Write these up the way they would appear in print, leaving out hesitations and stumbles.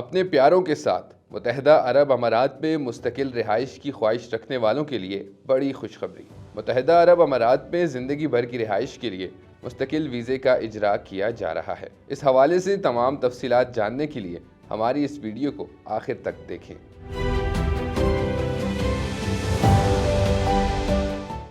اپنے پیاروں کے ساتھ متحدہ عرب امارات میں مستقل رہائش کی خواہش رکھنے والوں کے لیے بڑی خوشخبری۔ متحدہ عرب امارات میں زندگی بھر کی رہائش کے لیے مستقل ویزے کا اجرا کیا جا رہا ہے۔ اس حوالے سے تمام تفصیلات جاننے کے لیے ہماری اس ویڈیو کو آخر تک دیکھیں۔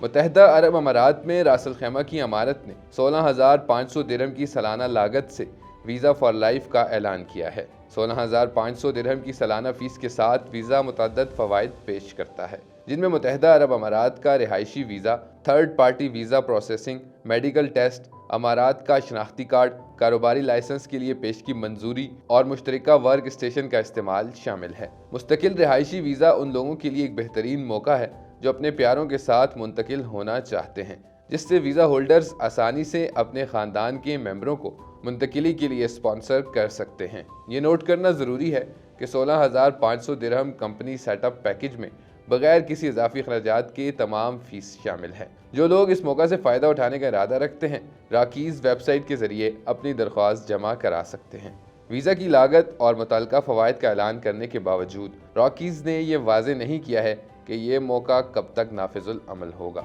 متحدہ عرب امارات میں راس الخیمہ کی عمارت نے 16,500 درہم کی سالانہ لاگت سے ویزا فار لائف کا اعلان کیا ہے۔ 16,500 درہم کی سالانہ فیس کے ساتھ ویزا متعدد فوائد پیش کرتا ہے، جن میں متحدہ عرب امارات کا رہائشی visa, third party visa processing, medical test, امارات کا شناختی کارڈ، کاروباری لائسنس کے لیے پیش کی منظوری اور مشترکہ ورک اسٹیشن کا استعمال شامل ہے۔ مستقل رہائشی ویزا ان لوگوں کے لیے ایک بہترین موقع ہے جو اپنے پیاروں کے ساتھ منتقل ہونا چاہتے ہیں، جس سے ویزا ہولڈرز آسانی سے اپنے خاندان کے ممبروں کو منتقلی کے لیے اسپانسر کر سکتے ہیں۔ یہ نوٹ کرنا ضروری ہے کہ 16,500 درہم کمپنی سیٹ اپ پیکج میں بغیر کسی اضافی اخراجات کے تمام فیس شامل ہے۔ جو لوگ اس موقع سے فائدہ اٹھانے کا ارادہ رکھتے ہیں، راکیز ویب سائٹ کے ذریعے اپنی درخواست جمع کرا سکتے ہیں۔ ویزا کی لاگت اور متعلقہ فوائد کا اعلان کرنے کے باوجود راکیز نے یہ واضح نہیں کیا ہے کہ یہ موقع کب تک نافذ العمل ہوگا۔